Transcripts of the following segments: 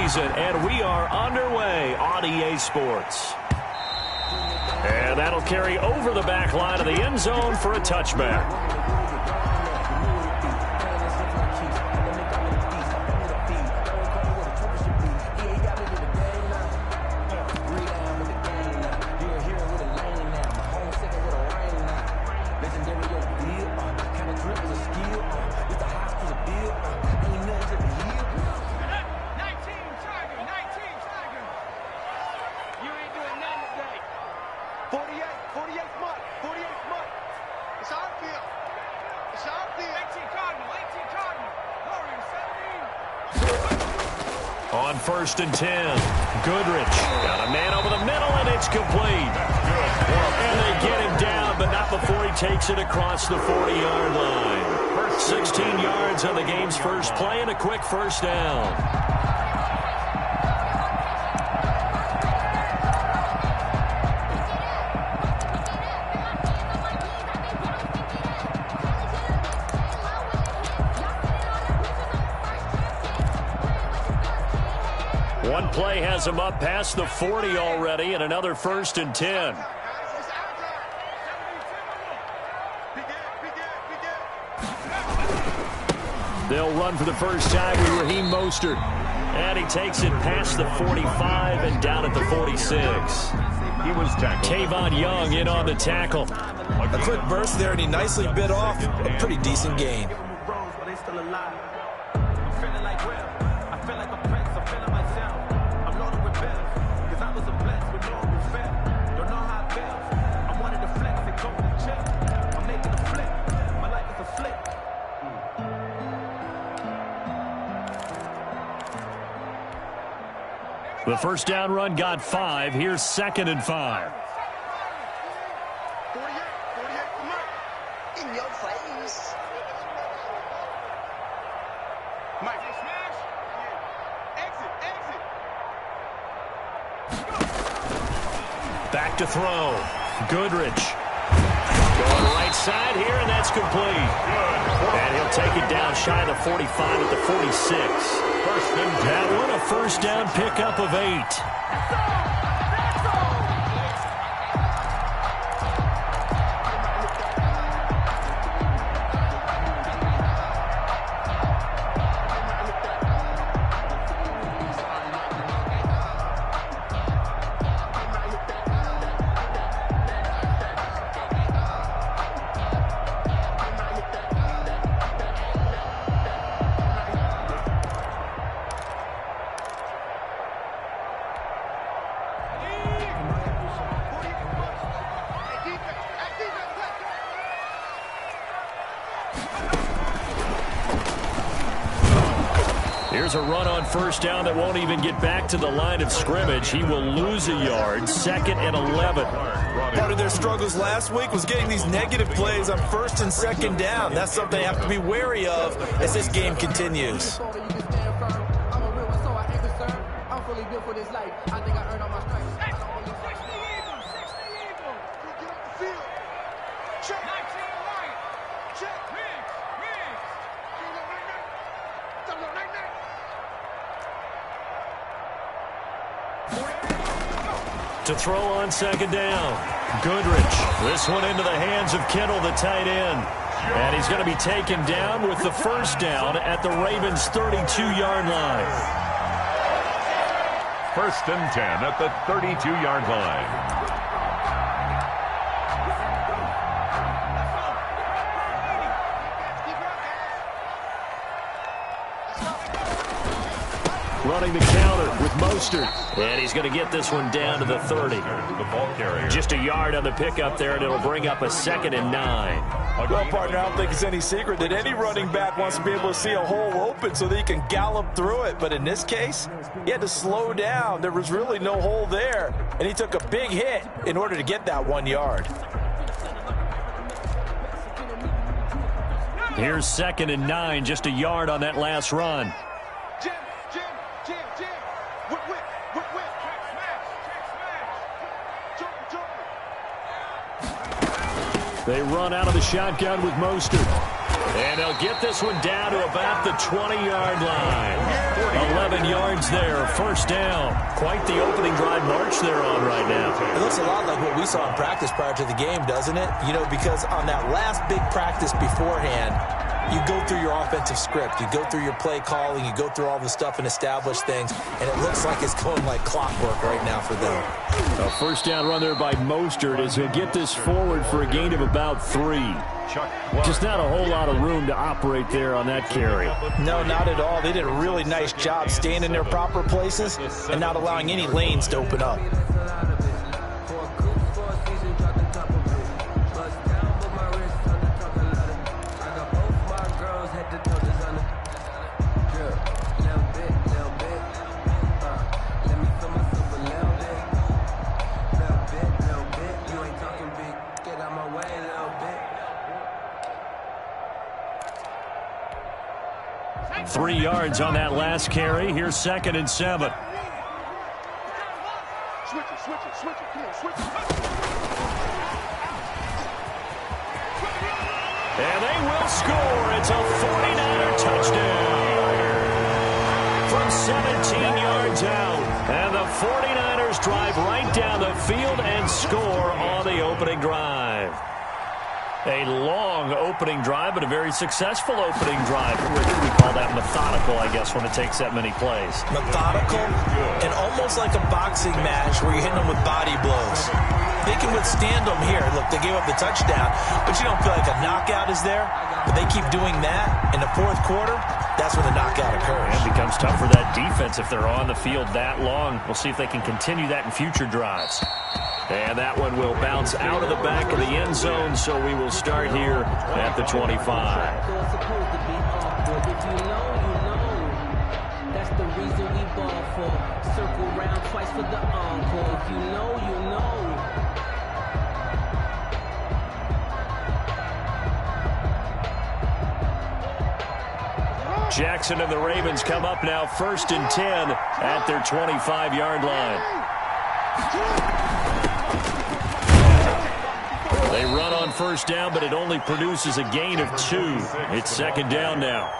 season, and we are underway on EA Sports. And that'll carry over the back line of the end zone for a touchback. On 1st and 10, Goodrich got a man over the middle, and it's complete. And they get him down, but not before he takes it across the 40-yard line. 16 yards on the game's first play and a quick first down. One play has him up past the 40 already, and another 1st and 10. They'll run for the first time with Raheem Mostert. And he takes it past the 45 and down at the 46. He was tackled. Tavon Young in on the tackle. A quick burst there, and he nicely bit off a pretty decent gain. The first down run got 5. Here's 2nd and 5. In your face. Mike, smash. Exit. Back to throw. Goodrich. Going right side here, and that's complete. And he'll take it down shy of the 45 at the 46. That one, a first down pickup of 8. Here's a run on first down that won't even get back to the line of scrimmage. He will lose a yard. 2nd and 11. Part of their struggles last week was getting these negative plays on 1st and 2nd down. That's something they have to be wary of as this game continues. To throw on 2nd down. Goodrich. This one into the hands of Kittle, the tight end. And he's going to be taken down with the first down at the Ravens' 32-yard line. 1st and 10 at the 32-yard line. Running the counter with Mostert. And he's going to get this one down to the 30. Just a yard on the pickup there, and it'll bring up a 2nd and 9. Well, partner, I don't think it's any secret that any running back wants to be able to see a hole open so that he can gallop through it. But in this case, he had to slow down. There was really no hole there, and he took a big hit in order to get that 1 yard. Here's 2nd and 9, just a yard on that last run. They run out of the shotgun with Mostert. And they'll get this one down to about the 20-yard line. 11 yards there, first down. Quite the opening drive march they're on right now. It looks a lot like what we saw in practice prior to the game, doesn't it? You know, because on that last big practice beforehand, you go through your offensive script. You go through your play calling. You go through all the stuff and establish things. And it looks like it's going like clockwork right now for them. A first down run there by Mostert as he'll get this forward for a gain of about 3. Just not a whole lot of room to operate there on that carry. No, not at all. They did a really nice job staying in their proper places and not allowing any lanes to open up. Three yards on that last carry. Here's 2nd and 7. Switch it. Come on, switch it. And they will score. It's a 49er touchdown. From 17 yards out. And the 49ers drive right down the field and score on the opening drive. A long opening drive, but a very successful opening drive. We call that methodical, I guess, when it takes that many plays. Methodical and almost like a boxing match where you're hitting them with body blows. They can withstand them here. Look, they gave up the touchdown, but you don't feel like a knockout is there. But they keep doing that in the fourth quarter, that's when the knockout occurs. It becomes tough for that defense if they're on the field that long. We'll see if they can continue that in future drives. And that one will bounce out of the back of the end zone, so we will start here at the 25. That's the reason we ball for. Circle round twice for the encore. If you know, you know. Jackson and the Ravens come up now 1st and 10 at their 25-yard line. They run on first down, but it only produces a gain of 2. It's 2nd down now.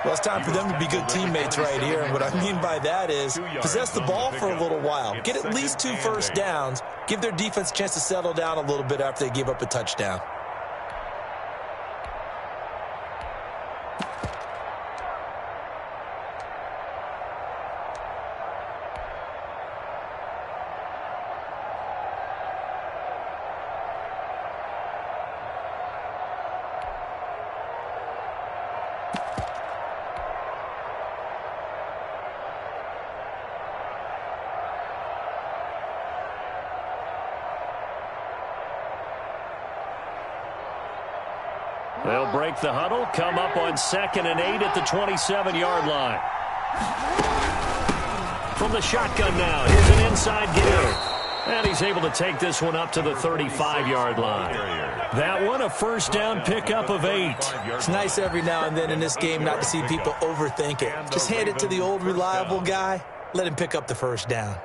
Well, it's time for them to be good teammates right here. And what I mean by that is possess the ball for a little while. Get at least 2 first downs. Give their defense a chance to settle down a little bit after they give up a touchdown. They'll break the huddle, come up on 2nd and 8 at the 27-yard line. From the shotgun now, here's an inside give. And he's able to take this one up to the 35-yard line. That one, a first down pickup of 8. It's nice every now and then in this game not to see people overthink it. Just hand it to the old reliable guy. Let him pick up the first down.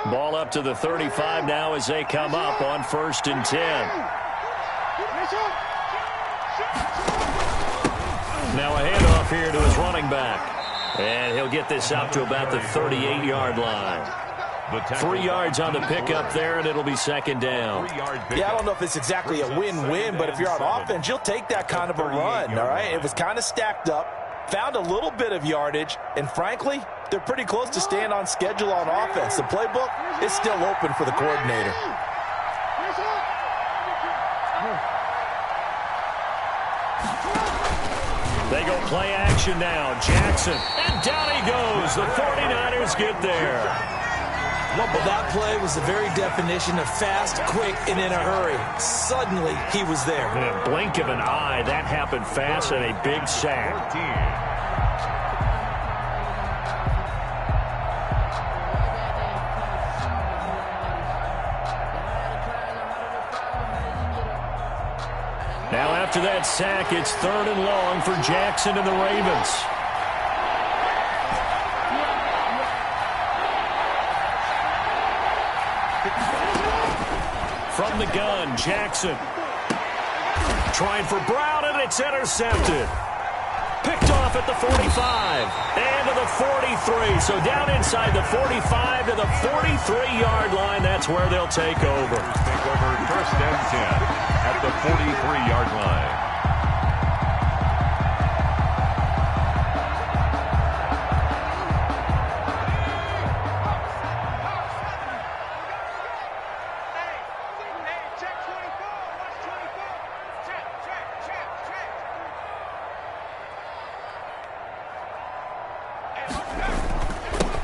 Ball up to the 35 now as they come up on 1st and 10. Now a handoff here to his running back. And he'll get this out to about the 38-yard line. 3 yards on the pickup there, and it'll be 2nd down. Yeah, I don't know if it's exactly a win-win, but if you're on offense, you'll take that kind of a run, all right? It was kind of stacked up, found a little bit of yardage, and frankly, they're pretty close to staying on schedule on offense. The playbook is still open for the coordinator. They go play action now. Jackson, and down he goes. The 49ers get there. Well, that play was the very definition of fast, quick, and in a hurry. Suddenly, he was there. In a blink of an eye, that happened fast and a big sack. Now after that sack, it's 3rd and long for Jackson and the Ravens. From the gun, Jackson. Trying for Brown, and it's intercepted. Picked off at the 45 and to the 43. So down inside the 45 to the 43-yard line. That's where they'll take over. Take over 1st and 10 at the 43-yard line.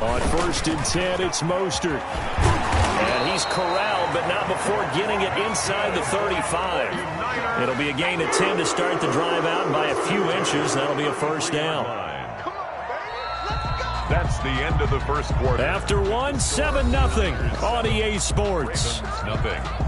On 1st and 10, it's Mostert. And he's corralled, but not before getting it inside the 35. It'll be a gain of 10 to start the drive out, and by a few inches, that'll be a 1st down. That's the end of the 1st quarter. After one, 7-0 on EA Sports. 7-0.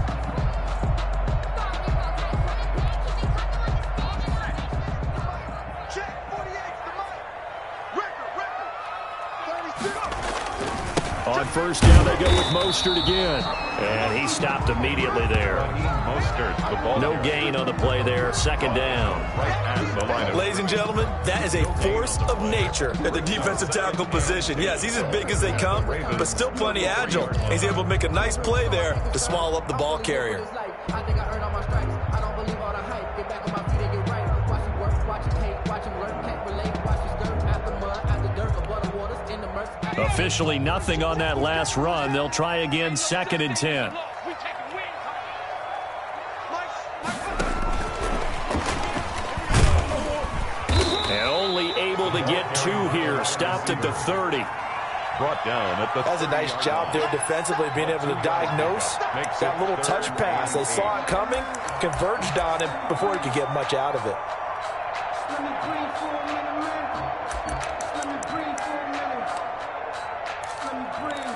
On 1st down, they go with Mostert again. And he stopped immediately there. Mostert, the ball. No gain on the play there. 2nd down. Right at the line. Ladies and gentlemen, that is a force of nature at the defensive tackle position. Yes, he's as big as they come, but still plenty agile. He's able to make a nice play there to swallow up the ball carrier. I think I earned all my stripes. I don't believe all the hype. Get back on my feet and get right. Watch him work, watch him hate, watch him learn, can't relate. Watch his dirt after mud, after dirt, above the waters, in the murk. Officially nothing on that last run. They'll try again, 2nd and 10. And only able to get 2 here. Stopped at the 30. Brought down at the. That's a nice job there defensively, being able to diagnose that little touch pass. They saw it coming, converged on him before he could get much out of it. Let me breathe for a minute, man. Let me breathe for a minute. Let me breathe.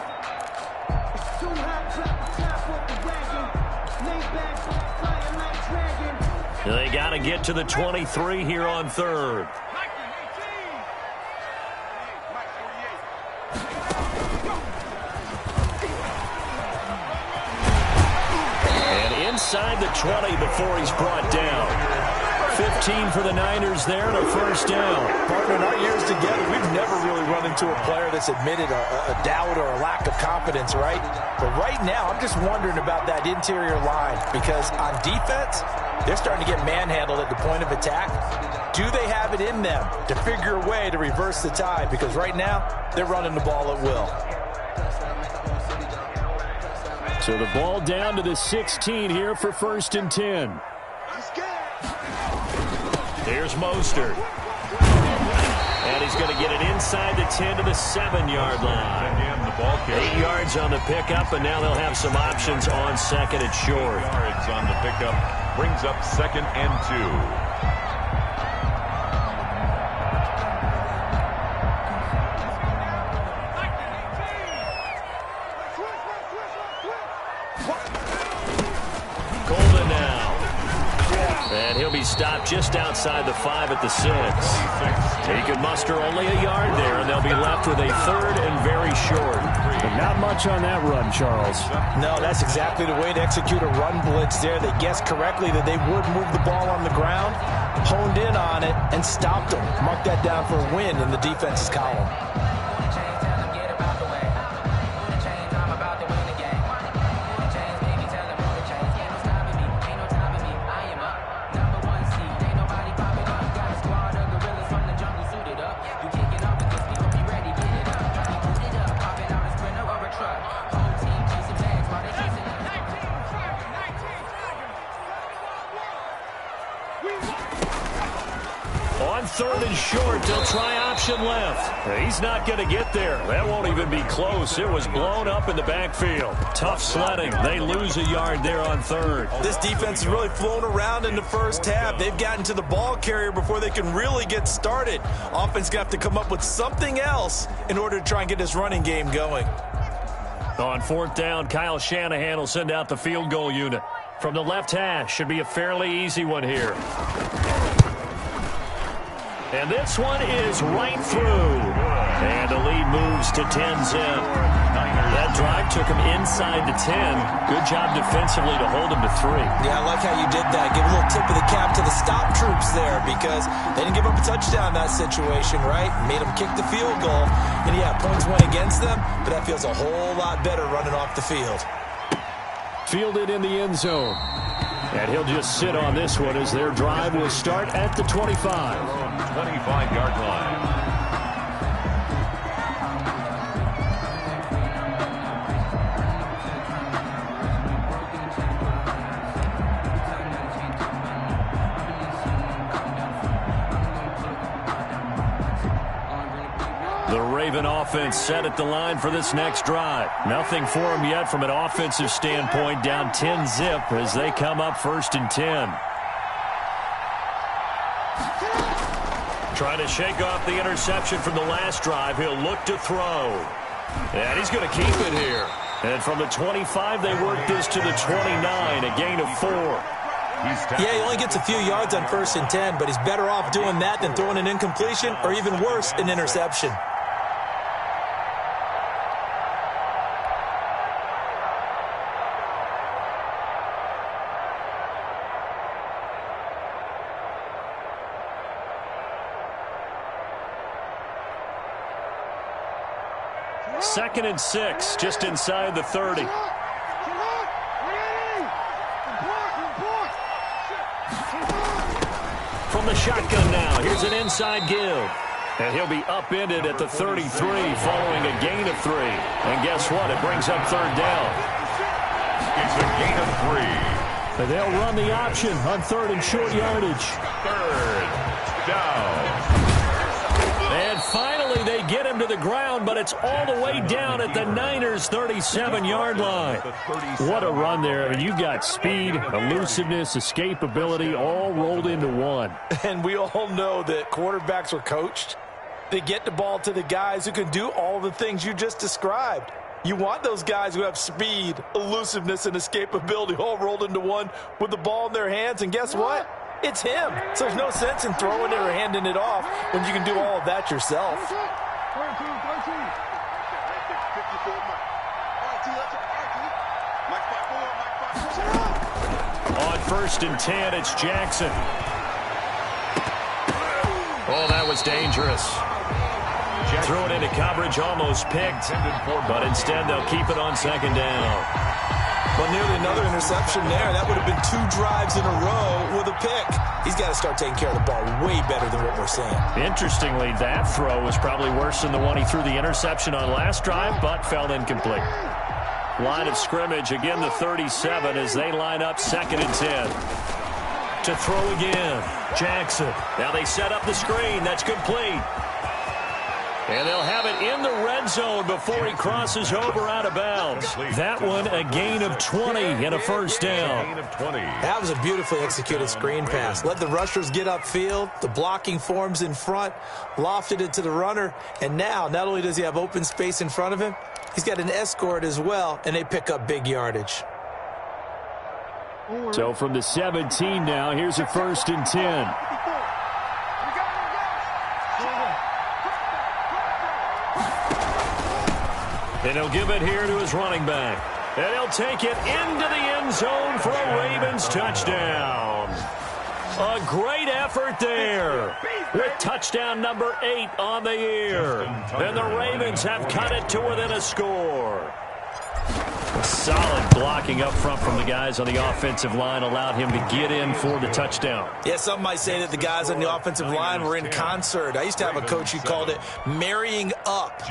It's too hot, drop the top off the wagon. Lay back, flying like dragon. They got to get to the 23 here on 3rd. And inside the 20 before he's brought down. 15 for the Niners there and a 1st down. Partner, in our years together, we've never really run into a player that's admitted a doubt or a lack of confidence, right? But right now, I'm just wondering about that interior line because on defense, they're starting to get manhandled at the point of attack. Do they have it in them to figure a way to reverse the tide? Because right now, they're running the ball at will. So the ball down to the 16 here for 1st and 10. Here's Mostert. And he's going to get it inside the 10 to the 7-yard line. Again, the ball carrier. 8 yards on the pickup, and now they'll have some options on 2nd and short. 8 yards on the pickup. Brings up 2nd and 2. And he'll be stopped just outside the 5 at the 6. He can muster only a yard there, and they'll be left with a 3rd and very short. But not much on that run, Charles. No, that's exactly the way to execute a run blitz there. They guessed correctly that they would move the ball on the ground, honed in on it, and stopped them. Mark that down for a win in the defense's column. On 3rd and short, they'll try option left. He's not going to get there. That won't even be close. It was blown up in the backfield. Tough sledding. They lose a yard there on 3rd. This defense has really flown around in the first half. They've gotten to the ball carrier before they can really get started. Offense going to have to come up with something else in order to try and get this running game going. On 4th down, Kyle Shanahan will send out the field goal unit. From the left hash, should be a fairly easy one here. And this one is right through. And the lead moves to 10-zip. That drive took him inside the 10. Good job defensively to hold him to 3. Yeah, I like how you did that. Give a little tip of the cap to the stop troops there because they didn't give up a touchdown in that situation, right? Made them kick the field goal. And, yeah, points went against them, but that feels a whole lot better running off the field. Fielded in the end zone. And he'll just sit on this one as their drive will start at the 25. 25-yard line. The Raven offense set at the line for this next drive. Nothing for them yet from an offensive standpoint, down 10-zip as they come up 1st and 10. Trying to shake off the interception from the last drive. He'll look to throw. And he's going to keep it here. And from the 25, they work this to the 29, a gain of 4. Yeah, he only gets a few yards on 1st and 10, but he's better off doing that than throwing an incompletion or even worse, an interception. Second and 6, just inside the 30. From the shotgun now, here's an inside give. And he'll be upended at the 33 following a gain of 3. And guess what? It brings up 3rd down. It's a gain of 3. And they'll run the option on 3rd and short yardage. 3rd down. And finally, they get him to the ground, but it's all the way down at the Niners' 37-yard line. What a run there. I mean, you've got speed, elusiveness, escapability, all rolled into one. And we all know that quarterbacks are coached. They get the ball to the guys who can do all the things you just described. You want those guys who have speed, elusiveness, and escapability all rolled into one with the ball in their hands. And guess what? It's him. So there's no sense in throwing it or handing it off when you can do all of that yourself. On 1st and 10, it's Jackson. Oh, that was dangerous. Throw it into coverage, almost picked. But instead, they'll keep it on 2nd down. Well, nearly another interception there. That would have been 2 drives in a row with a pick. He's got to start taking care of the ball way better than what we're seeing. Interestingly, that throw was probably worse than the one he threw the interception on last drive, but fell incomplete. Line of scrimmage, again the 37 as they line up 2nd and 10. To throw again, Jackson. Now they set up the screen. That's complete. And they'll have it in the red zone before he crosses over out of bounds. That one, a gain of 20 and a 1st down. That was a beautifully executed screen pass. Let the rushers get upfield. The blocking forms in front. Lofted it to the runner. And now, not only does he have open space in front of him, he's got an escort as well, and they pick up big yardage. So from the 17 now, here's a 1st and 10. And he'll give it here to his running back. And he'll take it into the end zone for a Ravens touchdown. A great effort there with touchdown number 8 on the year. And the Ravens have cut it to within a score. Solid blocking up front from the guys on the offensive line allowed him to get in for the touchdown. Yeah, some might say that the guys on the offensive line were in concert. I used to have a coach who called it marrying up,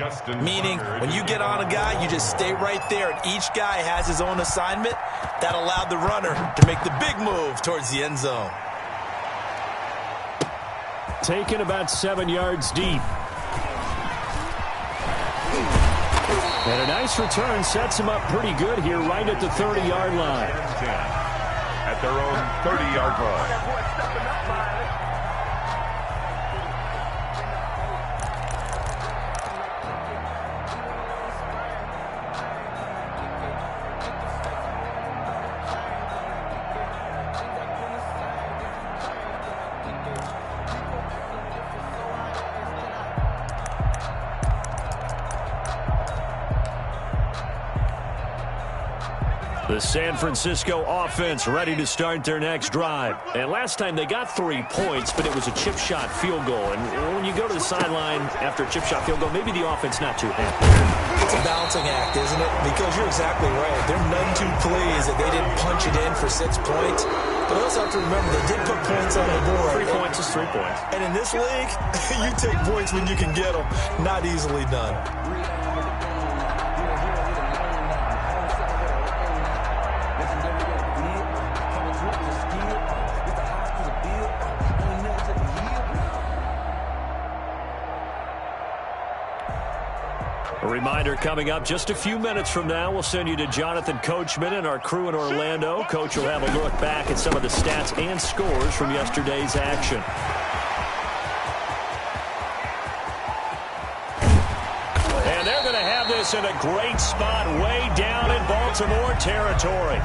meaning when you get on a guy, you just stay right there, and each guy has his own assignment. That allowed the runner to make the big move towards the end zone. Taken about 7 yards deep. And a nice return sets him up pretty good here right at the 30-yard line. At their own 30-yard line. The San Francisco offense ready to start their next drive. And last time they got 3 points, but it was a chip shot field goal. And when you go to the sideline after a chip shot field goal, maybe the offense not too happy. It's a balancing act, isn't it? Because you're exactly right. They're none too pleased that they didn't punch it in for 6 points. But I also have to remember they did put points on the board. 3 points is 3 points. And in this league, you take points when you can get them. Not easily done. A reminder coming up just a few minutes from now, we'll send you to Jonathan Coachman and our crew in Orlando. Coach will have a look back at some of the stats and scores from yesterday's action. And they're going to have this in a great spot way down in Baltimore territory.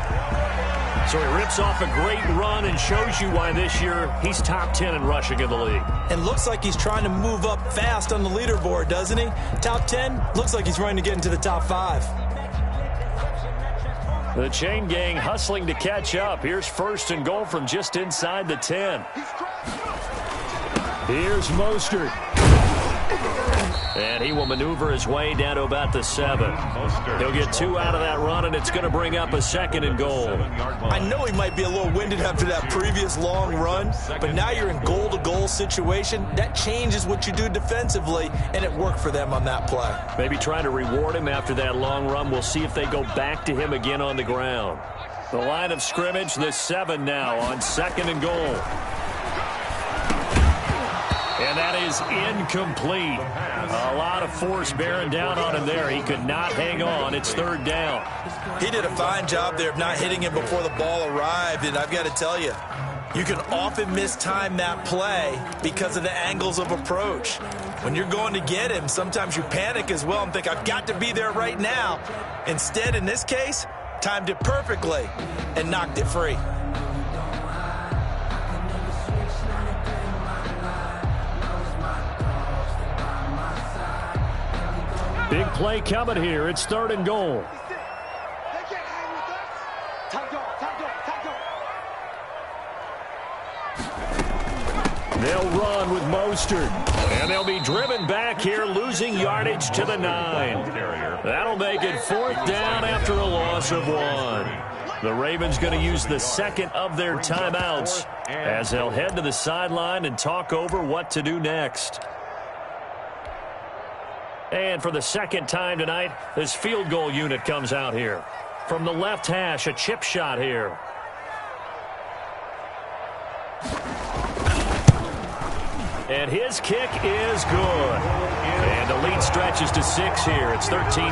So he rips off a great run and shows you why this year he's top 10 in rushing in the league. And looks like he's trying to move up fast on the leaderboard, doesn't he? Top 10, looks like he's running to get into the top 5. The chain gang hustling to catch up. Here's 1st and goal from just inside the 10. Here's Mostert. And he will maneuver his way down to about the 7. He'll get 2 out of that run, and it's going to bring up a 2nd and goal. I know he might be a little winded after that previous long run, but now you're in goal-to-goal situation. That changes what you do defensively, and it worked for them on that play. Maybe trying to reward him after that long run. We'll see if they go back to him again on the ground. The line of scrimmage, the 7 now on 2nd and goal. And that is incomplete. A lot of force bearing down on him there. He could not hang on. It's 3rd down. He did a fine job there of not hitting him before the ball arrived, and I've got to tell you, you can often mistime that play because of the angles of approach. When you're going to get him, sometimes you panic as well and think, I've got to be there right now. Instead, in this case, timed it perfectly and knocked it free. Big play coming here. It's 3rd and goal. They'll run with Mostert. And they'll be driven back here, losing yardage to the 9. That'll make it 4th down after a loss of 1. The Ravens going to use the 2nd of their timeouts as they'll head to the sideline and talk over what to do next. And for the 2nd time tonight, this field goal unit comes out here. From the left hash, a chip shot here. And his kick is good. And the lead stretches to 6 here. It's 13-7.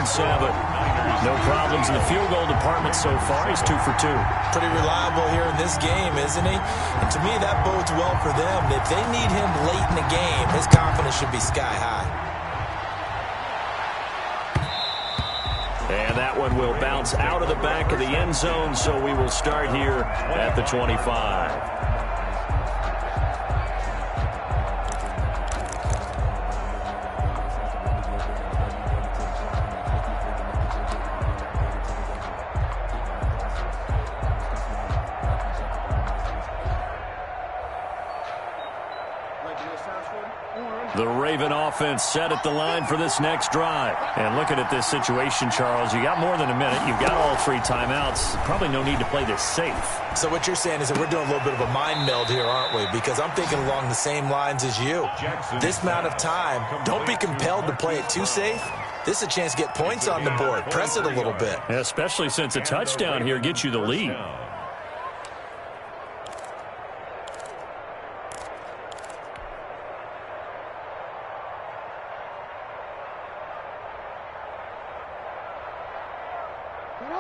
No problems in the field goal department so far. He's 2 for 2. Pretty reliable here in this game, isn't he? And to me, that bodes well for them. If they need him late in the game, his confidence should be sky high. And that one will bounce out of the back of the end zone, so we will start here at the 25. The Raven offense set at the line for this next drive. And looking at this situation, Charles, you got more than a minute. You've got all 3 timeouts. Probably no need to play this safe. So what you're saying is that we're doing a little bit of a mind meld here, aren't we? Because I'm thinking along the same lines as you. This amount of time, don't be compelled to play it too safe. This is a chance to get points on the board. Press it a little bit. Especially since a touchdown here gets you the lead.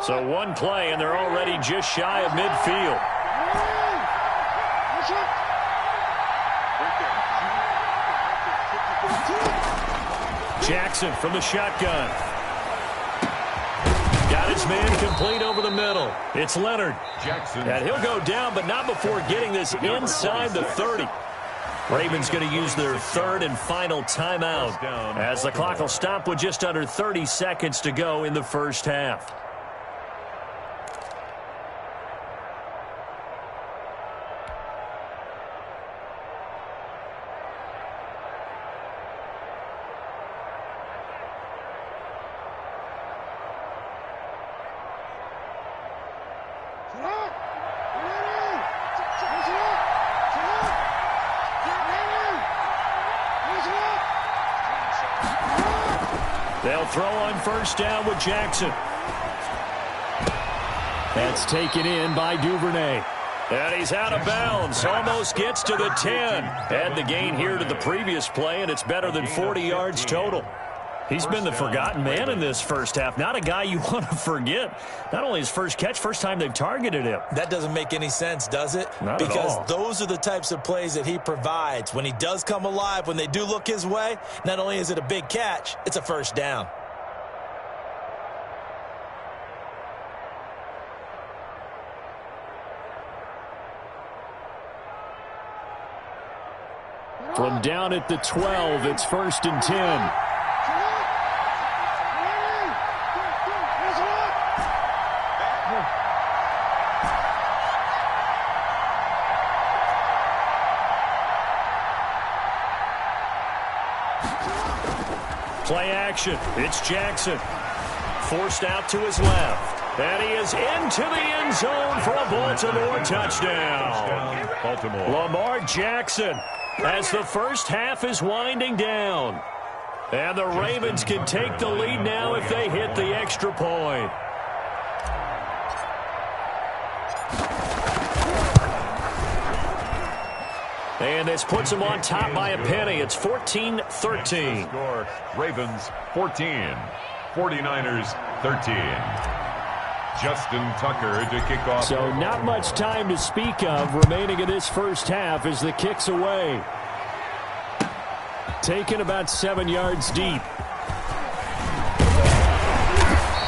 So 1 play, and they're already just shy of midfield. Jackson from the shotgun. Got his man complete over the middle. It's Leonard. And he'll go down, but not before getting this inside the 30. Ravens going to use their 3rd and final timeout as the clock will stop with just under 30 seconds to go in the first half. They'll throw on first down with Jackson. That's taken in by Duvernay. And he's out of bounds. Almost gets to the 10. Add the gain here to the previous play, and it's better than 40 yards total. He's been the forgotten man in this first half. Not a guy you want to forget. Not only his first catch, first time they've targeted him. That doesn't make any sense, does it? Not at all. Because those are the types of plays that he provides. When he does come alive, when they do look his way, not only is it a big catch, it's a first down. From down at the 12, it's 1st and 10. Play action. It's Jackson. Forced out to his left. And he is into the end zone for a Baltimore touchdown. Baltimore. Lamar Jackson as the first half is winding down. And the Ravens can take the lead now if they hit the extra point. And this puts them on top by a penny. It's 14-13. Score, Ravens 14, 49ers 13. Justin Tucker to kick off. So not much time to speak of remaining in this first half as the kick's away. Taken about 7 yards deep.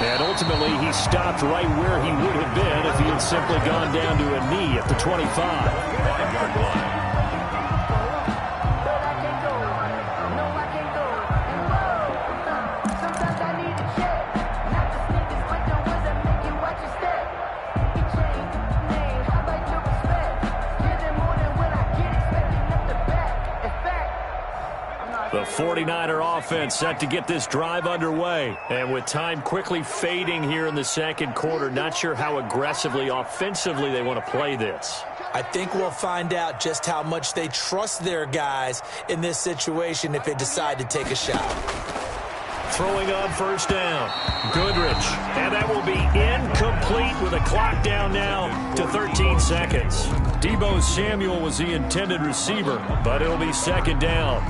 And ultimately he stopped right where he would have been if he had simply gone down to a knee at the 25. 5-yard line. The 49er offense set to get this drive underway. And with time quickly fading here in the second quarter, not sure how aggressively, offensively they want to play this. I think we'll find out just how much they trust their guys in this situation if they decide to take a shot. Throwing on first down. Goodrich. And that will be incomplete with a clock down now to 13 seconds. Deebo Samuel was the intended receiver, but it'll be second down.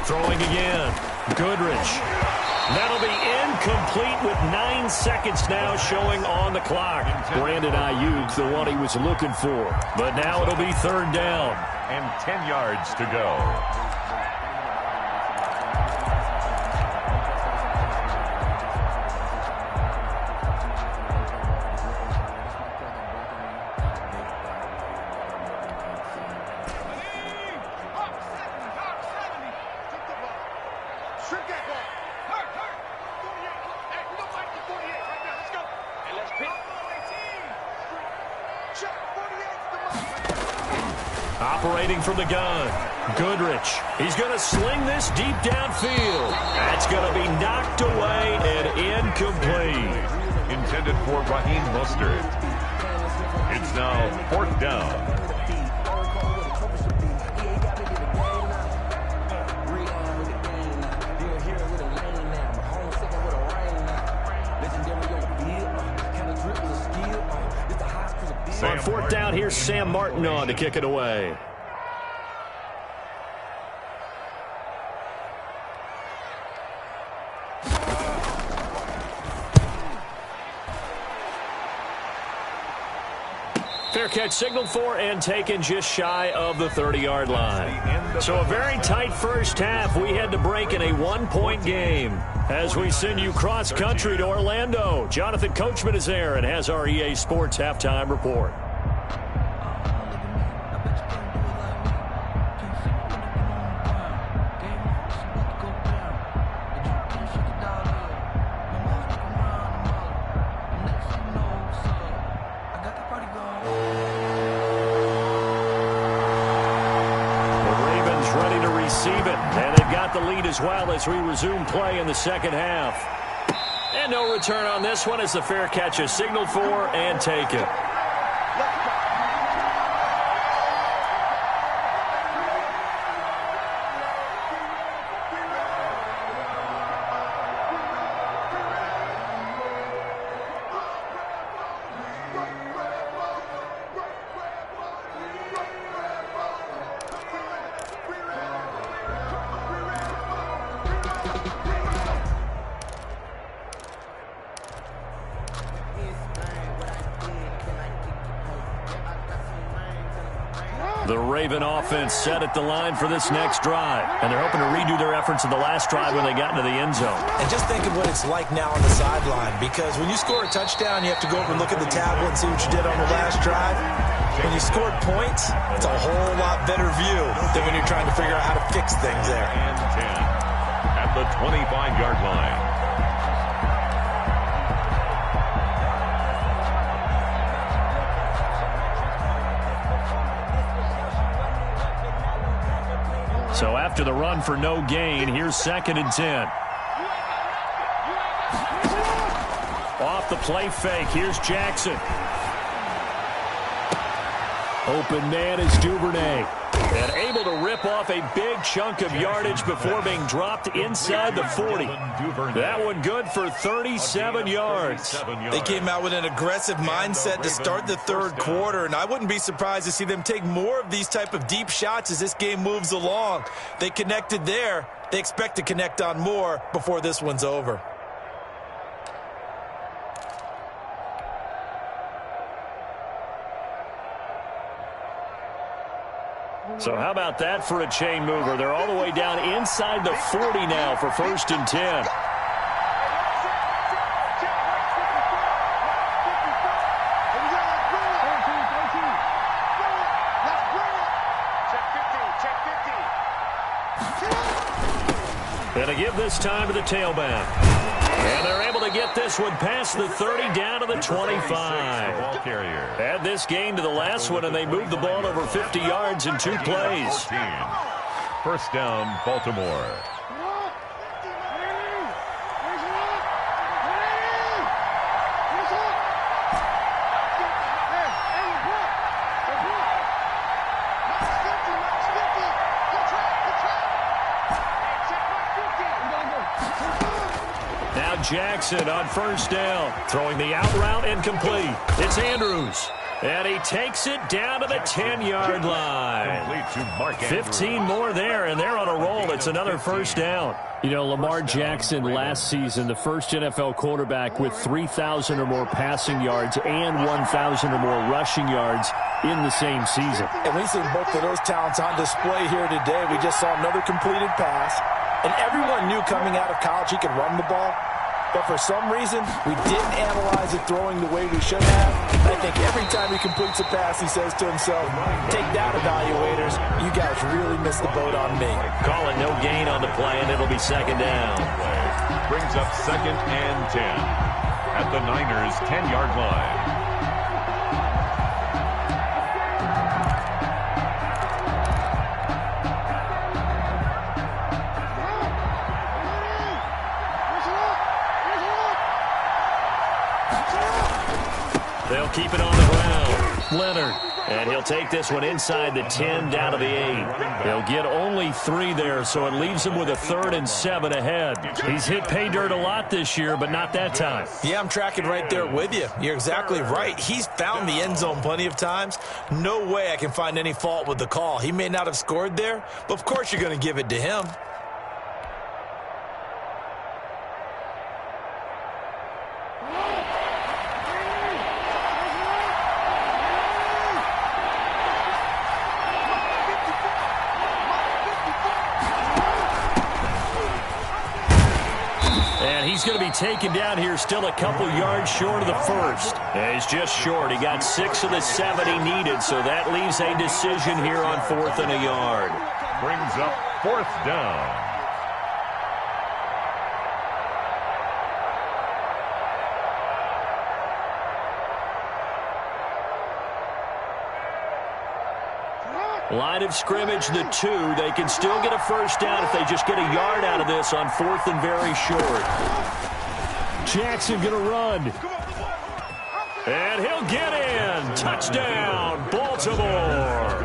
Throwing again. Goodrich. That'll be incomplete with 9 seconds now showing on the clock. Brandon Ayuk, the one he was looking for. But now it'll be third down. And 10 yards to go. Operating from the gun, Goodrich. He's going to sling this deep downfield. That's going to be knocked away and incomplete. Intended for Raheem Mostert. It's now fourth down. On fourth down, here's Sam Martin on to kick it away. Fair catch signaled for and taken just shy of the 30-yard line. So a very tight first half. We had to break in a one-point game. As we send you cross-country to Orlando, Jonathan Coachman is there and has our EA Sports halftime report. And they've got the lead as well as we resume play in the second half. And no return on this one as the fair catch is signaled for and taken. The Raven offense set at the line for this next drive. And they're hoping to redo their efforts in the last drive when they got into the end zone. And just think of what it's like now on the sideline, because when you score a touchdown, you have to go over and look at the tablet and see what you did on the last drive. When you scored points, it's a whole lot better view than when you're trying to figure out how to fix things there. And 10 at the 25-yard line. So after the run for no gain, here's 2nd and 10. Off the play fake, here's Jackson. Open man is Duvernay. And able to rip off a big chunk of yardage before being dropped inside the 40. That one good for 37 yards. They came out with an aggressive mindset to start the third quarter, and I wouldn't be surprised to see them take more of these type of deep shots as this game moves along. They connected there. They expect to connect on more before this one's over. So how about that for a chain mover? They're all the way down inside the 40 now for 1st and 10. Gonna give this time to the tailback. And they're able to get this one past the 30 down to the 25. Add this gain to the last one, and they move the ball over 50 yards in 2 plays. 1st down, Baltimore. Jackson on 1st down, throwing the out route incomplete. It's Andrews, and he takes it down to the 10-yard line. 15 more there, and they're on a roll. It's another 1st down. You know, Lamar Jackson last season, the first NFL quarterback with 3,000 or more passing yards and 1,000 or more rushing yards in the same season. And we've seen both of those talents on display here today. We just saw another completed pass, and everyone knew coming out of college he could run the ball. But for some reason, we didn't analyze it throwing the way we should have. I think every time he completes a pass, he says to himself, take that, evaluators. You guys really missed the boat on me. Call it no gain on the play, and it'll be 2nd down. Brings up 2nd and 10 at the Niners' 10-yard line. They'll keep it on the ground. Leonard. And he'll take this one inside the 10 down to the 8. They'll get only 3 there, so it leaves him with a 3rd and 7 ahead. He's hit pay dirt a lot this year, but not that time. Yeah, I'm tracking right there with you. You're exactly right. He's found the end zone plenty of times. No way I can find any fault with the call. He may not have scored there, but of course you're going to give it to him. He's going to be taken down here, still a couple yards short of the 1st. And he's just short. He got 6 of the 7 he needed, so that leaves a decision here on 4th and a yard. Brings up 4th down. Line of scrimmage, the 2. They can still get a first down if they just get a yard out of this on 4th and very short. Jackson going to run. And he'll get in. Touchdown, Baltimore.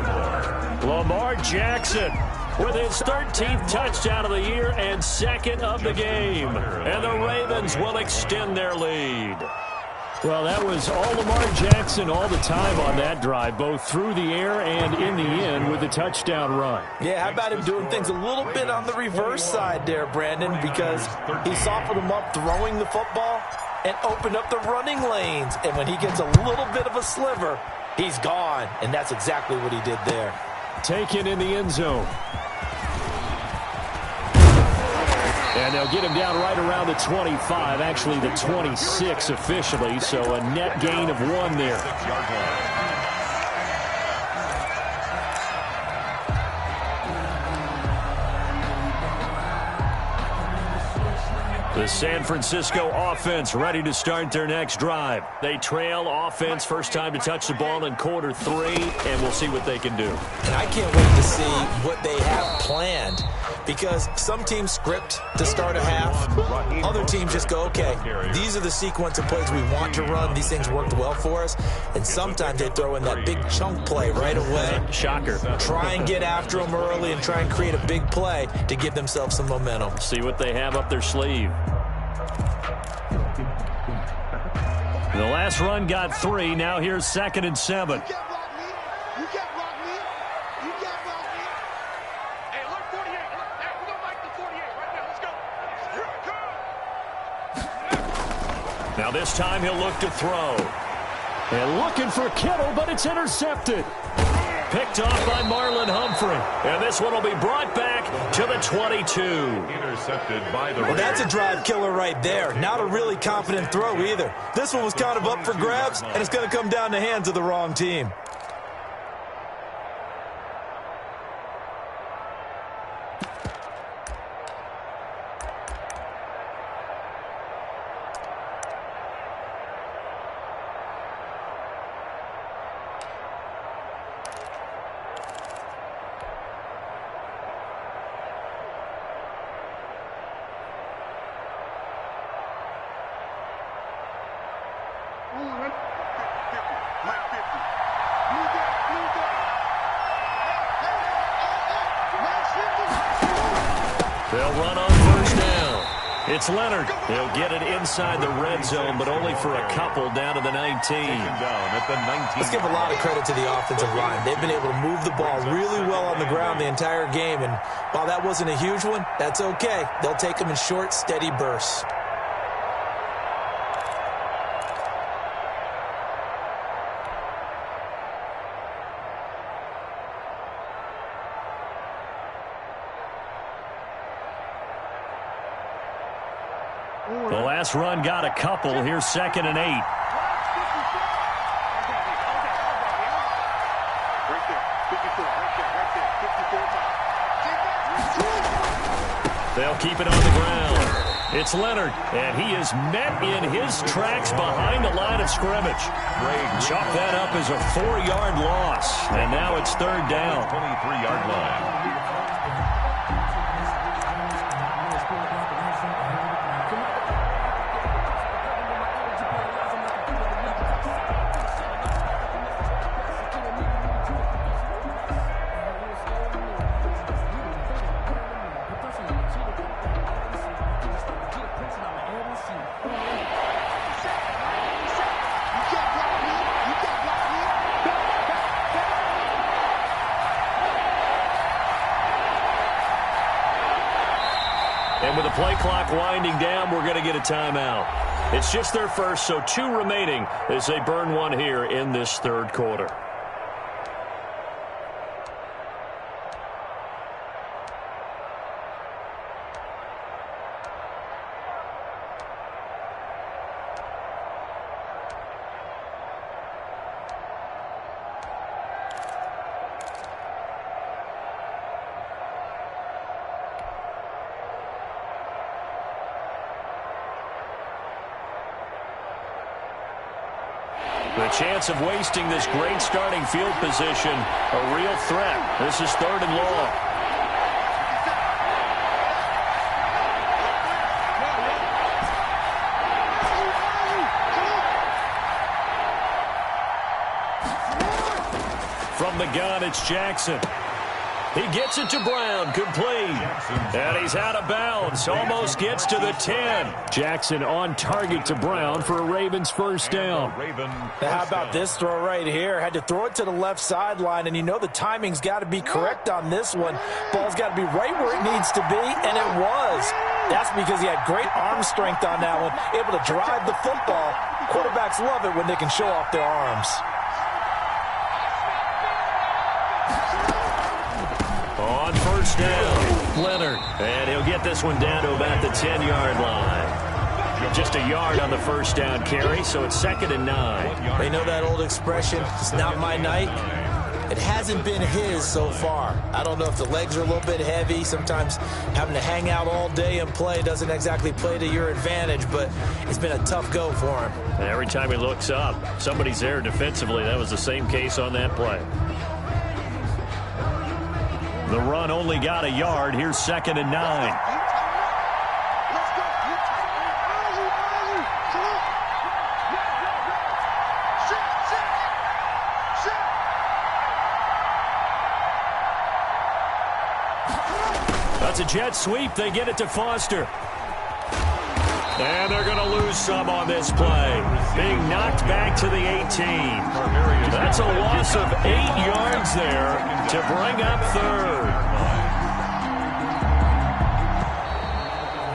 Lamar Jackson with his 13th touchdown of the year and 2nd of the game. And the Ravens will extend their lead. Well, that was all Lamar Jackson all the time on that drive, both through the air and in the end with the touchdown run. Yeah, how about him doing things a little bit on the reverse side there, Brandon, because he softened him up throwing the football and opened up the running lanes. And when he gets a little bit of a sliver, he's gone. And that's exactly what he did there. Taken in the end zone. And they'll get him down right around the 25, actually the 26 officially, so a net gain of 1 there. The San Francisco offense ready to start their next drive. They trail offense, first time to touch the ball in quarter 3, and we'll see what they can do. And I can't wait to see what they have planned, because some teams script to start a half. Other teams just go, okay, these are the sequence of plays we want to run. These things worked well for us. And sometimes they throw in that big chunk play right away. Shocker. Try and get after them early and try and create a big play to give themselves some momentum. See what they have up their sleeve. The last run got 3. Now here's 2nd and 7. You can't block me. You can't block me. You can't block me. Hey, look, 48. Look, hey, we're going to like the 48 right now. Let's go. Here it comes. Now this time he'll look to throw. And looking for Kittle, but it's intercepted. Picked off by Marlon Humphrey. And this one will be brought back to the 22. Intercepted by the Well, that's a Raiders. drive killer right there. Not a really confident throw either. This one was kind of up for grabs, and it's going to come down the hands of the wrong team. They'll run on first down. It's Leonard. He'll get it inside the red zone, but only for a couple down to the 19. Down at the 19. Let's give a lot of credit to the offensive line. They've been able to move the ball really well on the ground the entire game, and while that wasn't a huge one, that's okay. They'll take them in short, steady bursts. The last run got a couple. Here's 2nd and 8. Right there. 54. Right there. 54 time. They'll keep it on the ground. It's Leonard, and he is met in his tracks behind the line of scrimmage. Chalk that up as a 4-yard loss, and now it's 3rd down. 23-yard line. And with the play clock winding down, we're going to get a timeout. It's just their first, so 2 remaining as they burn one here in this 3rd quarter. The chance of wasting this great starting field position, a real threat. This is 3rd and long. From the gun, it's Jackson. He gets it to Brown, complete. And he's out of bounds, almost gets to the 10. Jackson on target to Brown for a Ravens first down. How about this throw right here? Had to throw it to the left sideline, and you know the timing's got to be correct on this one. Ball's got to be right where it needs to be, and it was. That's because he had great arm strength on that one, able to drive the football. Quarterbacks love it when they can show off their arms. On first down, Leonard. And he'll get this one down to about the 10-yard line. Just a yard on the first down carry, so it's 2nd and 9. They know that old expression, it's not my night. It hasn't been his so far. I don't know if the legs are a little bit heavy. Sometimes having to hang out all day and play doesn't exactly play to your advantage, but it's been a tough go for him. And every time he looks up, somebody's there defensively. That was the same case on that play. The run only got a yard. Here's 2nd and 9. That's a jet sweep. They get it to Foster. And they're going to lose some on this play. Being knocked back to the 18. That's a loss of 8 yards there to bring up 3rd.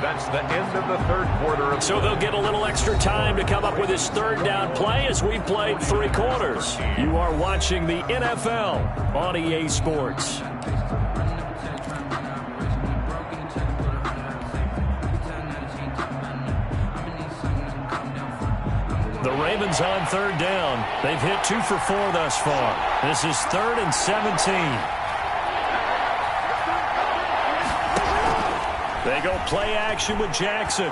That's the end of the 3rd quarter. So they'll get a little extra time to come up with this 3rd down play as we've played 3 quarters. You are watching the NFL on EA Sports. The Ravens on 3rd down. They've hit 2 for 4 thus far. This is 3rd and 17. They go play action with Jackson.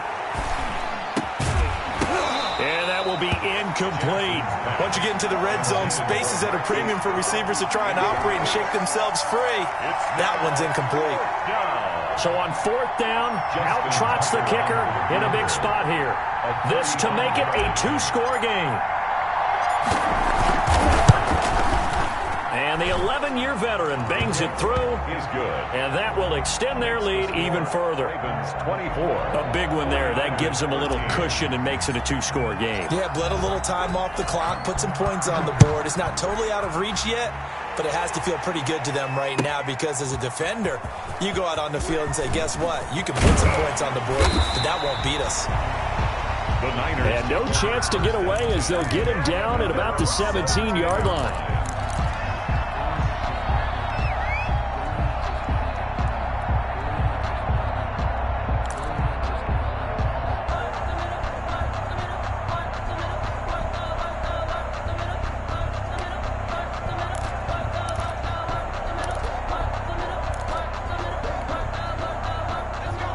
And that will be incomplete. Once you get into the red zone, space is at a premium for receivers to try and operate and shake themselves free. That one's incomplete. So on 4th down, out trots the kicker in a big spot here. This to make it a 2-score game. And the 11-year veteran bangs it through. He's good. And that will extend their lead even further. Ravens 24. A big one there. That gives them a little cushion and makes it a 2-score game. Yeah, bled a little time off the clock, put some points on the board. It's not totally out of reach yet, but it has to feel pretty good to them right now because as a defender, you go out on the field and say, guess what? You can put some points on the board, but that won't beat us. The Niners. And no chance to get away as they'll get him down at about the 17-yard line.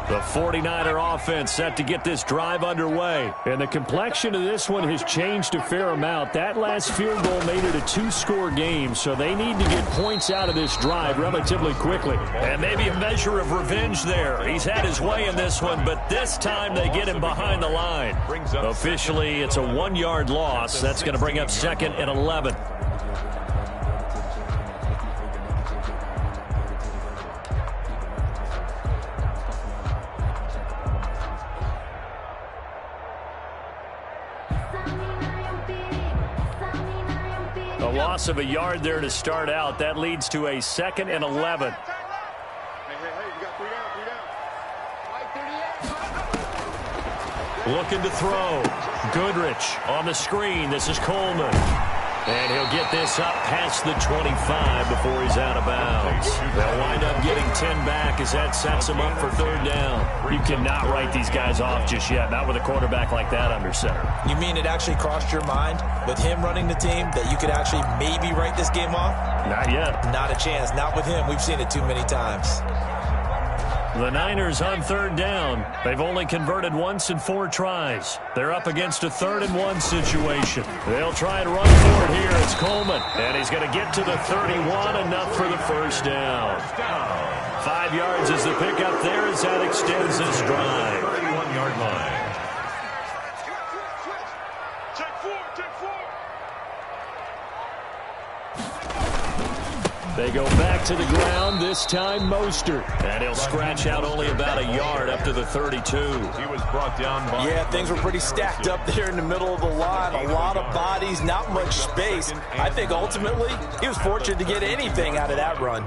The 49er offense set to get this drive underway. And the complexion of this one has changed a fair amount. That last field goal made it a 2-score game, so they need to get points out of this drive relatively quickly. And maybe a measure of revenge there. He's had his way in this one, but this time they get him behind the line. Officially, it's a 1-yard loss. That's going to bring up 2nd and 11. A loss of a yard there to start out. That leads to a 2nd and 11. Hey, you got 3 down. Looking to throw. Goodrich on the screen. This is Coleman. And he'll get this up past the 25 before he's out of bounds. They'll wind up getting 10 back as that sets them up for 3rd down. You cannot write these guys off just yet, not with a quarterback like that under center. You mean it actually crossed your mind with him running the team that you could actually maybe write this game off? Not yet. Not a chance. Not with him. We've seen it too many times. The Niners on third down. They've only converted once in 4 tries. They're up against a 3rd-and-1 situation. They'll try and run for it here. It's Coleman, and he's going to get to the 31, enough for the first down. 5 yards is the pickup there as that extends this drive. 31-yard line. They go back to the ground, this time Mostert. And he'll scratch out only about a yard up to the 32. He was brought down by... Yeah, things were pretty stacked up there in the middle of the line. A lot of bodies, not much space. I think ultimately he was fortunate to get anything out of that run.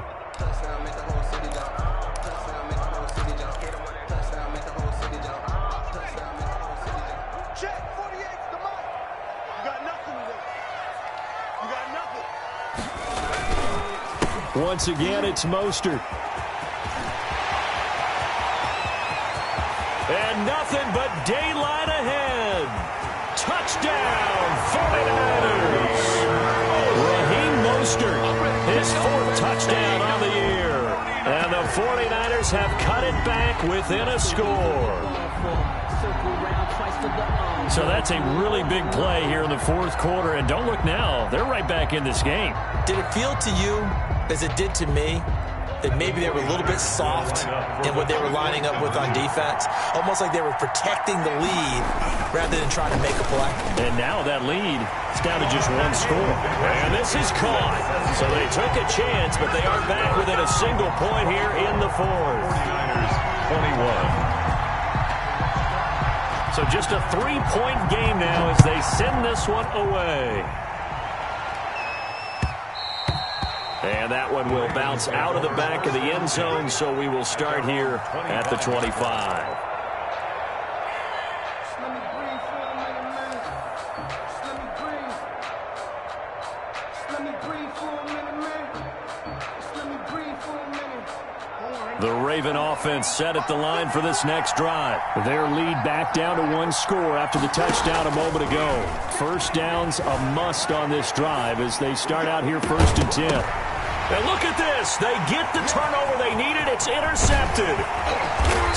Once again, it's Mostert. And nothing but daylight ahead. Touchdown, 49ers. Raheem Mostert, his 4th touchdown on the year. And the 49ers have cut it back within a score. So that's a really big play here in the 4th quarter. And don't look now, they're right back in this game. Did it feel to you, as it did to me, that maybe they were a little bit soft in what they were lining up with on defense? Almost like they were protecting the lead rather than trying to make a play. And now that lead is down to just 1 score. And this is caught. So they took a chance, but they are back within a single point here in the 4th. 21. So just a 3-point game now as they send this one away. And that one will bounce out of the back of the end zone, so we will start here at the 25. The Raven offense set at the line for this next drive. Their lead back down to 1 score after the touchdown a moment ago. First down's a must on this drive as they start out here 1st and 10. And look at this. They get the turnover they needed. It's intercepted.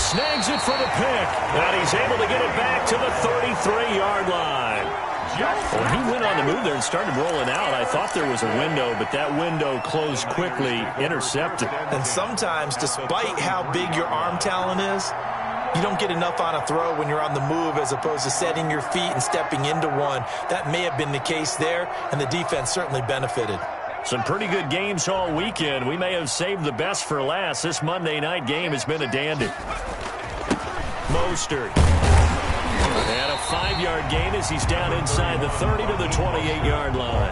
Snags it for the pick. And he's able to get it back to the 33-yard line. Well, he went on the move there and started rolling out. I thought there was a window, but that window closed quickly, intercepted. And sometimes, despite how big your arm talent is, you don't get enough on a throw when you're on the move as opposed to setting your feet and stepping into one. That may have been the case there, and the defense certainly benefited. Some pretty good games all weekend. We may have saved the best for last. This Monday night game has been a dandy. Mostert. And a 5-yard gain as he's down inside the 30 to the 28-yard line.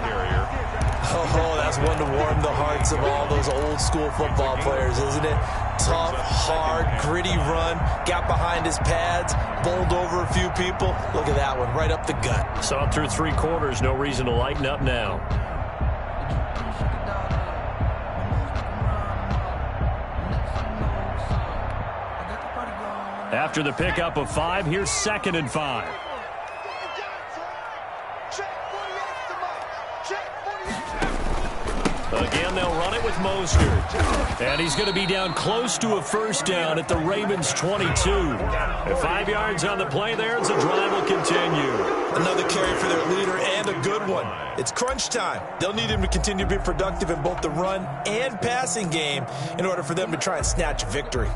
Oh, that's one to warm the hearts of all those old school football players, isn't it? Tough, hard, gritty run, got behind his pads, bowled over a few people. Look at that one, right up the gut. Saw it through 3 quarters, no reason to lighten up now. After the pickup of 5, here's 2nd and 5. Again, they'll run it with Mostert. And he's going to be down close to a first down at the Ravens' 22. At 5 yards on the play there as the drive will continue. Another carry for their leader and a good one. It's crunch time. They'll need him to continue to be productive in both the run and passing game in order for them to try and snatch a victory.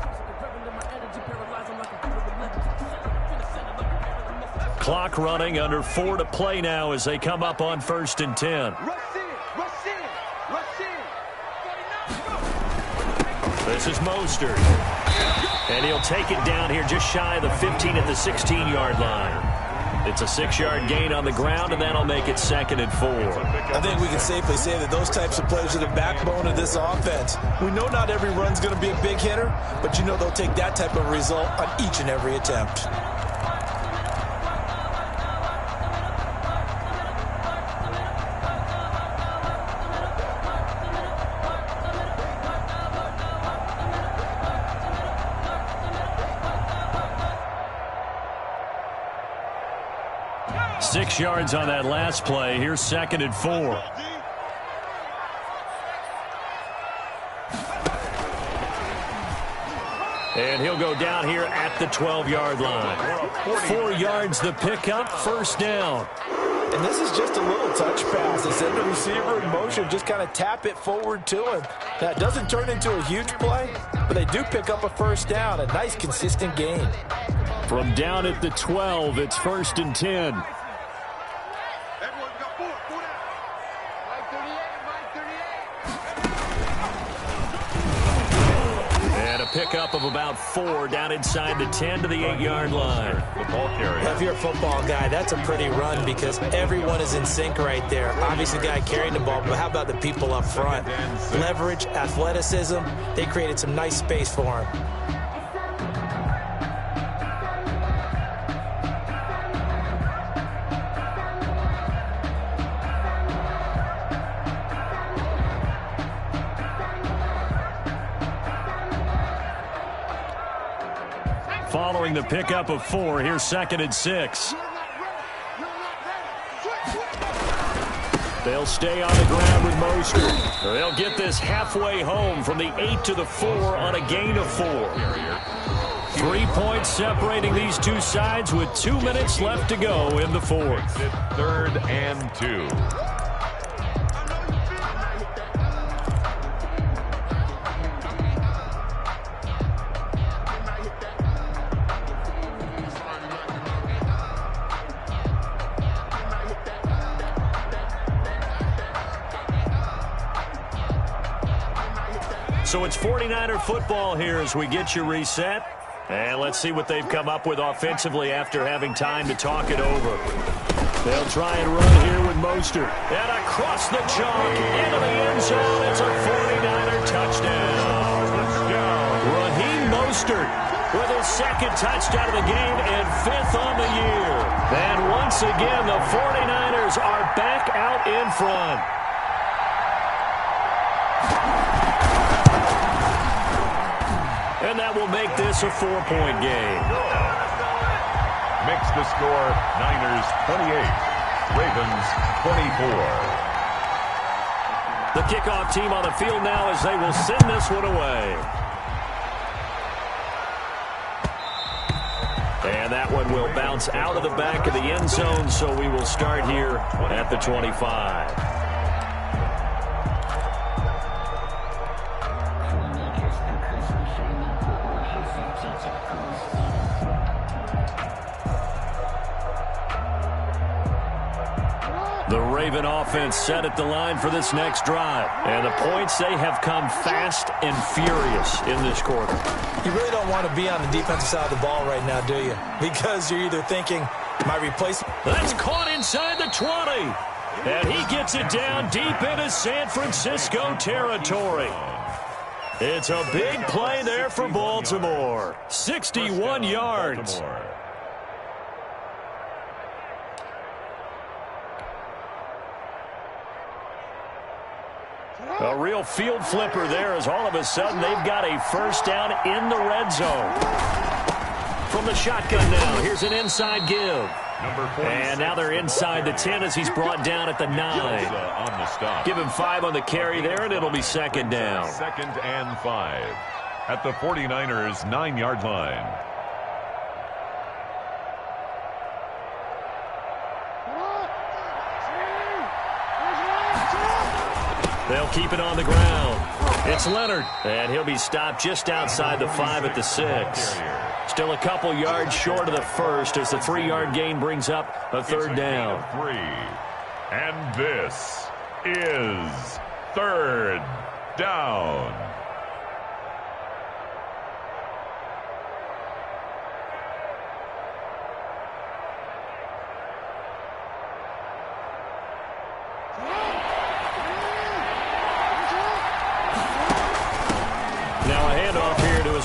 Clock running, under 4 to play now as they come up on 1st and 10. This is Mostert. And he'll take it down here just shy of the 15 at the 16-yard line. It's a 6-yard gain on the ground, and that'll make it 2nd and 4. I think we can safely say that those types of plays are the backbone of this offense. We know not every run's going to be a big hitter, but you know they'll take that type of result on each and every attempt. Six yards on that last play. Here's 2nd and 4. And he'll go down here at the 12-yard line. 4 yards the pickup, first down. And this is just a little touch pass. They send the receiver in motion, just kind of tap it forward to him. Now, it doesn't turn into a huge play, but they do pick up a first down, a nice, consistent gain. From down at the 12, it's 1st and 10. Everyone got four down. Mike 38, Mike 38. And a pickup of about 4 down inside the 10 to the 8-yard line. The ball carrier. If you're a football guy, that's a pretty run because everyone is in sync right there. Obviously, the guy carrying the ball, but how about the people up front? Leverage, athleticism, they created some nice space for him. Following the pickup of 4, here's 2nd and 6. They'll stay on the ground with Mostert. They'll get this halfway home from the 8 to the 4 on a gain of 4. 3 points separating these two sides with 2 minutes left to go in the 4th. 3rd and 2. So it's 49er football here as we get you reset. And let's see what they've come up with offensively after having time to talk it over. They'll try and run here with Mostert. And across the chalk into the end zone. It's a 49er touchdown. Raheem Mostert with his 2nd touchdown of the game and 5th on the year. And once again, the 49ers are back out in front. And that will make this a 4-point game. Makes the score Niners 28, Ravens 24. The kickoff team on the field now as they will send this one away. And that one will bounce out of the back of the end zone, so we will start here at the 25. The Raven offense set at the line for this next drive. And the points, they have come fast and furious in this quarter. You really don't want to be on the defensive side of the ball right now, do you? Because you're either thinking, my replacement... That's caught inside the 20. And he gets it down deep into San Francisco territory. It's a big play there for Baltimore. 61 yards. A real field flipper there as all of a sudden they've got a first down in the red zone. From the shotgun now, here's an inside give. And now they're inside the 10 as he's brought down at the 9. Give him 5 on the carry there, and it'll be 2nd down. 2nd and 5 at the 49ers' 9-yard line. They'll keep it on the ground. It's Leonard, and he'll be stopped just outside the 5 at the 6. Still a couple yards short of the first as the 3-yard gain brings up a 3rd down. 3. And this is 3rd down.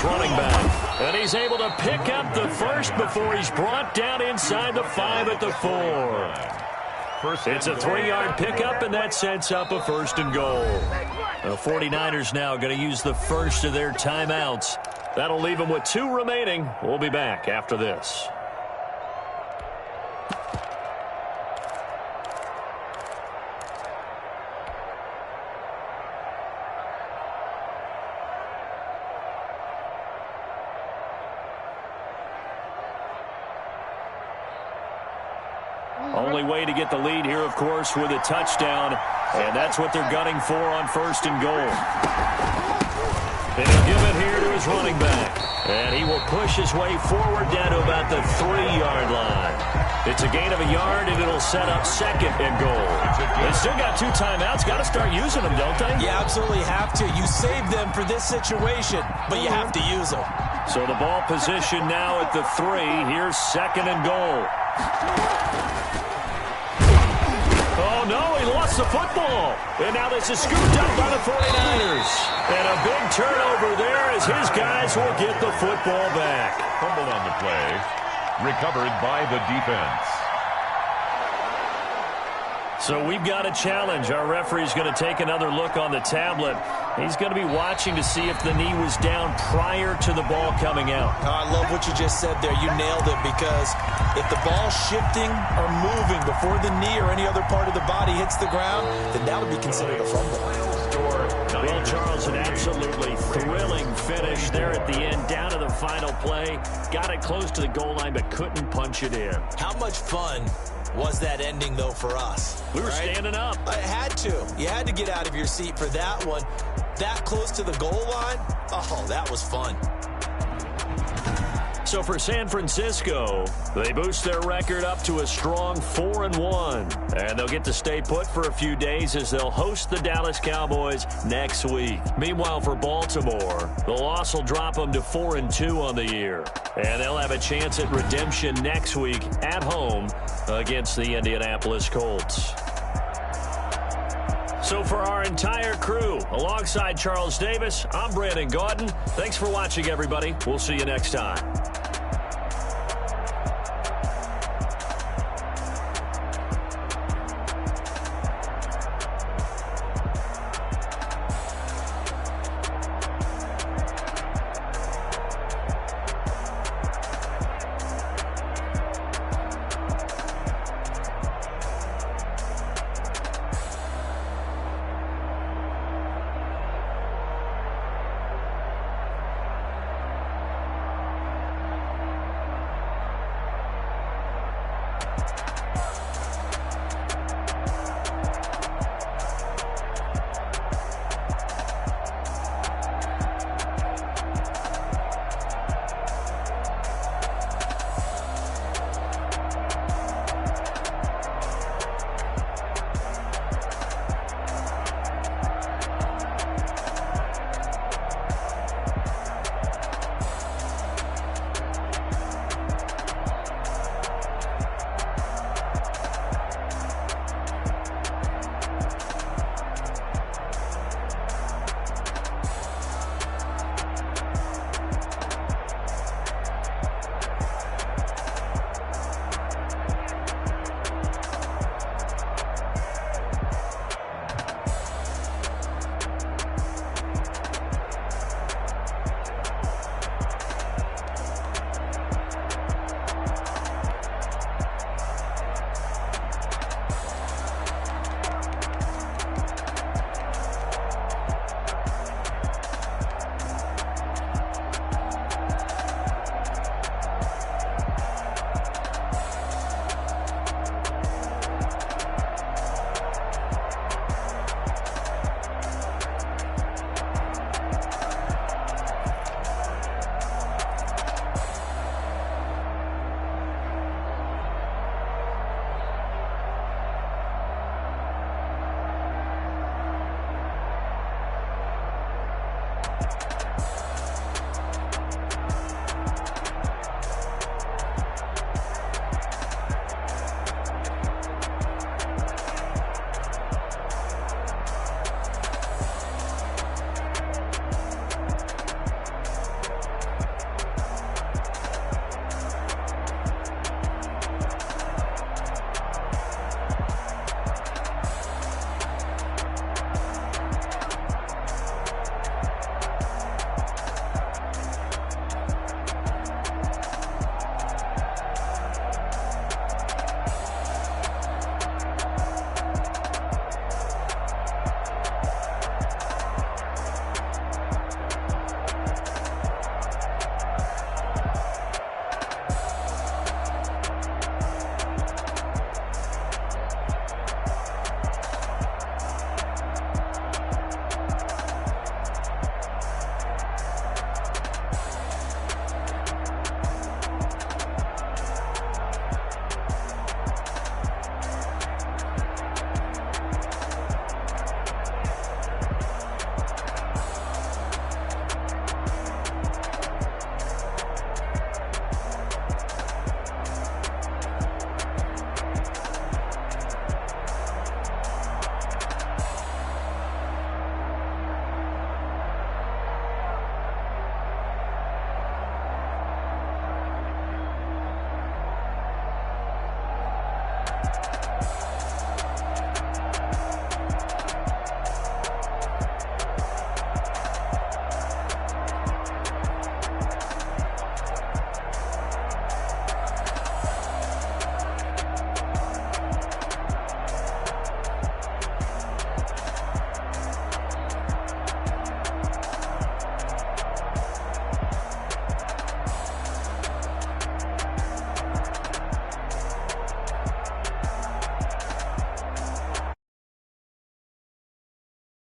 Running back, and he's able to pick up the first before he's brought down inside the 5 at the 4. It's a 3-yard pickup, and that sets up a 1st and goal. The 49ers now going to use the first of their timeouts. That'll leave them with 2 remaining. We'll be back after this. Only way to get the lead here, of course, with a touchdown, and that's what they're gunning for on 1st and goal. And he'll give it here to his running back. And he will push his way forward down to about the 3-yard line. It's a gain of a yard, and it'll set up 2nd and goal. They still got 2 timeouts. Got to start using them, don't they? You absolutely have to. You save them for this situation, but you have to use them. So the ball position now at the 3. Here's 2nd and goal. Oh, no, he lost the football. And now this is scooped up by the 49ers. And a big turnover there as his guys will get the football back. Fumble on the play. Recovered by the defense. So we've got a challenge. Our referee's going to take another look on the tablet. He's going to be watching to see if the knee was down prior to the ball coming out. Oh, I love what you just said there. You nailed it, because if the ball's shifting or moving before the knee or any other part of the body hits the ground, then that would be considered a fumble. Well, Charles, an absolutely thrilling finish there at the end, down to the final play. Got it close to the goal line, but couldn't punch it in. How much fun was that ending, though, for us? We were standing up. I had to. You had to get out of your seat for that one. That close to the goal line? Oh, that was fun. So for San Francisco, they boost their record up to a strong 4-1. And they'll get to stay put for a few days as they'll host the Dallas Cowboys next week. Meanwhile, for Baltimore, the loss will drop them to 4-2 on the year. And they'll have a chance at redemption next week at home against the Indianapolis Colts. So for our entire crew, alongside Charles Davis, I'm Brandon Gaudin. Thanks for watching, everybody. We'll see you next time.